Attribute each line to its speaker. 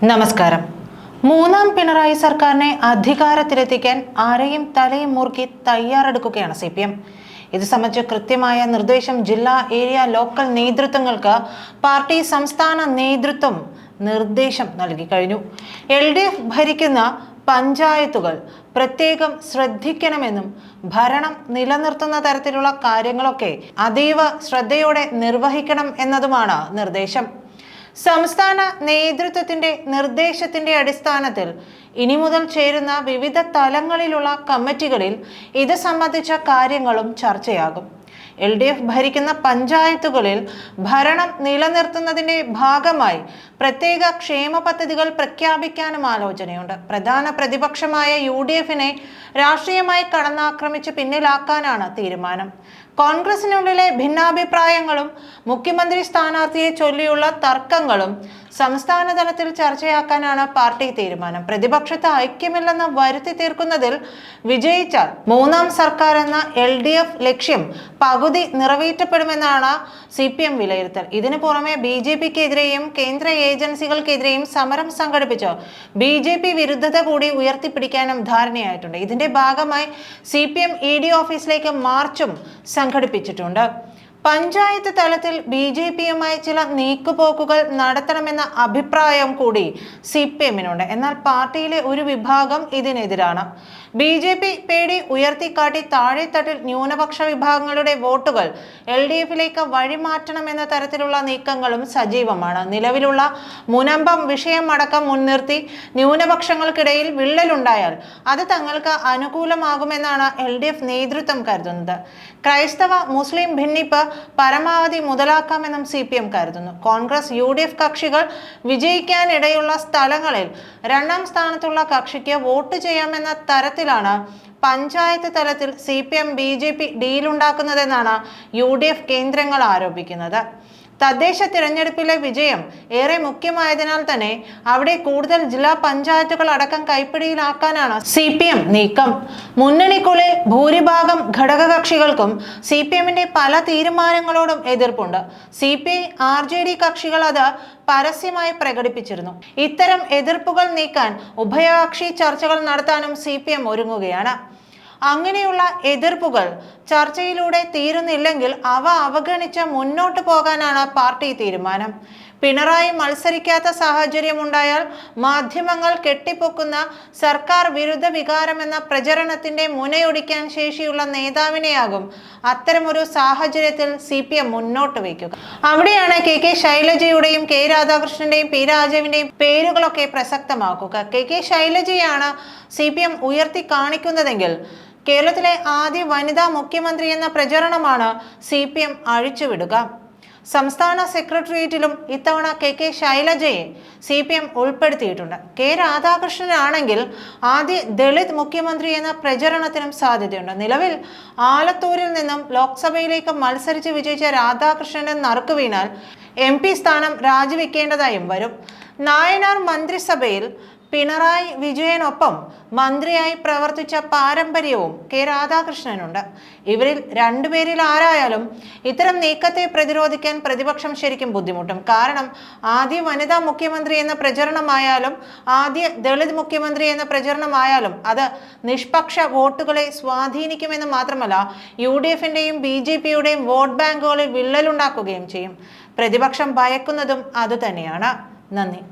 Speaker 1: നമസ്കാരം. മൂന്നാം പിണറായി സർക്കാരിനെ അധികാരത്തിലെത്തിക്കാൻ ആരെയും തലയും മുറുക്കി തയ്യാറെടുക്കുകയാണ് CPM. ഇത് സംബന്ധിച്ച് കൃത്യമായ നിർദ്ദേശം ജില്ലാ, ഏരിയ, ലോക്കൽ നേതൃത്വങ്ങൾക്ക് പാർട്ടി സംസ്ഥാന നേതൃത്വം നിർദ്ദേശം നൽകി കഴിഞ്ഞു. LDF ഭരിക്കുന്ന പഞ്ചായത്തുകൾ പ്രത്യേകം ശ്രദ്ധിക്കണമെന്നും ഭരണം നിലനിർത്തുന്ന തരത്തിലുള്ള കാര്യങ്ങളൊക്കെ അതീവ ശ്രദ്ധയോടെ നിർവഹിക്കണം എന്നതുമാണ് നിർദ്ദേശം. സംസ്ഥാന നേതൃത്വത്തിന്റെ നിർദ്ദേശത്തിന്റെ അടിസ്ഥാനത്തിൽ ഇനി മുതൽ ചേരുന്ന വിവിധ തലങ്ങളിലുള്ള കമ്മിറ്റികളിൽ ഇത് സംബന്ധിച്ച കാര്യങ്ങളും ചർച്ചയാകും. LDF ഭരിക്കുന്ന പഞ്ചായത്തുകളിൽ ഭരണം നിലനിർത്തുന്നതിന്റെ ഭാഗമായി പ്രത്യേക ക്ഷേമ പദ്ധതികൾ പ്രഖ്യാപിക്കാനും ആലോചനയുണ്ട്. പ്രധാന പ്രതിപക്ഷമായ UDF-നെ രാഷ്ട്രീയമായി കടന്നാക്രമിച്ച് പിന്നിലാക്കാനാണ് തീരുമാനം. കോൺഗ്രസിനുള്ളിലെ ഭിന്നാഭിപ്രായങ്ങളും മുഖ്യമന്ത്രി സ്ഥാനാർത്ഥിയെ ചൊല്ലിയുള്ള തർക്കങ്ങളും സംസ്ഥാന തലത്തിൽ ചർച്ചയാക്കാനാണ് പാർട്ടി തീരുമാനം. പ്രതിപക്ഷത്ത് ഐക്യമില്ലെന്ന് വരുത്തി തീർക്കുന്നതിൽ വിജയിച്ചാൽ മൂന്നാം സർക്കാർ എന്ന LDF ലക്ഷ്യം പകുതി നിറവേറ്റപ്പെടുമെന്നാണ് CPM വിലയിരുത്തൽ. ഇതിനു പുറമെ BJP-ക്കെതിരെയും കേന്ദ്ര ഏജൻസികൾക്കെതിരെയും സമരം സംഘടിപ്പിച്ച് BJP വിരുദ്ധത കൂടി ഉയർത്തിപ്പിടിക്കാനും ധാരണയായിട്ടുണ്ട്. ഇതിന്റെ ഭാഗമായി CPM ED ഓഫീസിലേക്ക് മാർച്ചും സംഘടിപ്പിച്ചിട്ടുണ്ട്. പഞ്ചായത്ത് തലത്തിൽ BJP-യുമായി ചില നീക്കുപോക്കുകൾ നടത്തണമെന്ന അഭിപ്രായം കൂടി CPM-നുണ്ട്. എന്നാൽ പാർട്ടിയിലെ ഒരു വിഭാഗം ഇതിനെതിരാണ്. BJP പേടി ഉയർത്തിക്കാട്ടി താഴെത്തട്ടിൽ ന്യൂനപക്ഷ വിഭാഗങ്ങളുടെ വോട്ടുകൾ LDF-ലേക്ക് വഴിമാറ്റണമെന്ന തരത്തിലുള്ള നീക്കങ്ങളും സജീവമാണ്. നിലവിലുള്ള മുനമ്പം വിഷയം അടക്കം മുൻനിർത്തി ന്യൂനപക്ഷങ്ങൾക്കിടയിൽ വിള്ളലുണ്ടായാൽ അത് തങ്ങൾക്ക് അനുകൂലമാകുമെന്നാണ് LDF നേതൃത്വം കരുതുന്നത്. ക്രൈസ്തവ മുസ്ലിം ഭിന്നിപ്പ് പരമാവധി മുതലാക്കാമെന്നും CPM കരുതുന്നു. കോൺഗ്രസ് UDF കക്ഷികൾ വിജയിക്കാനിടയുള്ള സ്ഥലങ്ങളിൽ രണ്ടാം സ്ഥാനത്തുള്ള കക്ഷിക്ക് വോട്ട് ചെയ്യാമെന്ന തരത്തിലാണ് പഞ്ചായത്ത് തലത്തിൽ CPM BJP ഡീലുണ്ടാക്കുന്നതെന്നാണ് UDF കേന്ദ്രങ്ങൾ ആരോപിക്കുന്നത്. തദ്ദേശ തിരഞ്ഞെടുപ്പിലെ വിജയം ഏറെ മുഖ്യമായതിനാൽ തന്നെ അവിടെ കൂടുതൽ ജില്ലാ പഞ്ചായത്തുകൾ അടക്കം കൈപ്പിടിയിലാക്കാനാണ് CPM നീക്കം. മുന്നണിക്കുള്ളിൽ ഭൂരിഭാഗം ഘടകകക്ഷികൾക്കും CPM-ന്റെ പല തീരുമാനങ്ങളോടും എതിർപ്പുണ്ട്. CPI RJD കക്ഷികൾ അത് പരസ്യമായി പ്രകടിപ്പിച്ചിരുന്നു. ഇത്തരം എതിർപ്പുകൾ നീക്കാൻ ഉഭയകക്ഷി ചർച്ചകൾ നടത്താനും CPM ഒരുങ്ങുകയാണ്. അങ്ങനെയുള്ള എതിർപ്പുകൾ ചർച്ചയിലൂടെ തീരുന്നില്ലെങ്കിൽ അവ അവഗണിച്ച് മുന്നോട്ട് പോകാനാണ് പാർട്ടി തീരുമാനം. പിണറായി മത്സരിക്കാത്ത സാഹചര്യമുണ്ടായാൽ മാധ്യമങ്ങൾ കെട്ടിപ്പൊക്കുന്ന സർക്കാർ വിരുദ്ധ വികാരമെന്ന പ്രചരണത്തിന്റെ മുനയൊടിക്കാൻ ശേഷിയുള്ള നേതാവിനെയാകും അത്തരമൊരു സാഹചര്യത്തിൽ CPM മുന്നോട്ട് വയ്ക്കുക. അവിടെയാണ് KK ശൈലജയുടെയും K രാധാകൃഷ്ണന്റെയും P രാജീവിന്റെയും പേരുകളൊക്കെ പ്രസക്തമാക്കുക. KK ശൈലജയാണ് CPM ഉയർത്തി കാണിക്കുന്നതെങ്കിൽ കേരളത്തിലെ ആദ്യ വനിതാ മുഖ്യമന്ത്രി എന്ന പ്രചരണമാണ് CPM അഴിച്ചുവിടുക. സംസ്ഥാന സെക്രട്ടേറിയറ്റിലും ഇത്തവണ KK ശൈലജയെ CPM ഉൾപ്പെടുത്തിയിട്ടുണ്ട്. K രാധാകൃഷ്ണനാണെങ്കിൽ ആദ്യ ദളിത് മുഖ്യമന്ത്രി എന്ന പ്രചരണത്തിനും സാധ്യതയുണ്ട്. നിലവിൽ ആലത്തൂരിൽ നിന്നും ലോക്സഭയിലേക്ക് മത്സരിച്ച് വിജയിച്ച രാധാകൃഷ്ണന്റെ നറുക്ക് വീണാൽ MP സ്ഥാനം രാജിവെക്കേണ്ടതായും വരും. നായനാർ മന്ത്രിസഭയിൽ പിണറായി വിജയനൊപ്പം മന്ത്രിയായി പ്രവർത്തിച്ച പാരമ്പര്യവും K രാധാകൃഷ്ണനുണ്ട്. ഇവരിൽ രണ്ടുപേരിൽ ആരായാലും ഇത്തരം നീക്കത്തെ പ്രതിരോധിക്കാൻ പ്രതിപക്ഷം ശരിക്കും ബുദ്ധിമുട്ടും. കാരണം ആദ്യ വനിതാ മുഖ്യമന്ത്രി എന്ന പ്രചരണമായാലും ആദ്യ ദളിത് മുഖ്യമന്ത്രി എന്ന പ്രചരണമായാലും അത് നിഷ്പക്ഷ വോട്ടുകളെ സ്വാധീനിക്കുമെന്ന് മാത്രമല്ല UDF-ന്റെയും BJP-യുടെയും വോട്ട് ബാങ്കുകളിൽ വിള്ളലുണ്ടാക്കുകയും ചെയ്യും. പ്രതിപക്ഷം ഭയക്കുന്നതും അതുതന്നെയാണ്. നന്ദി.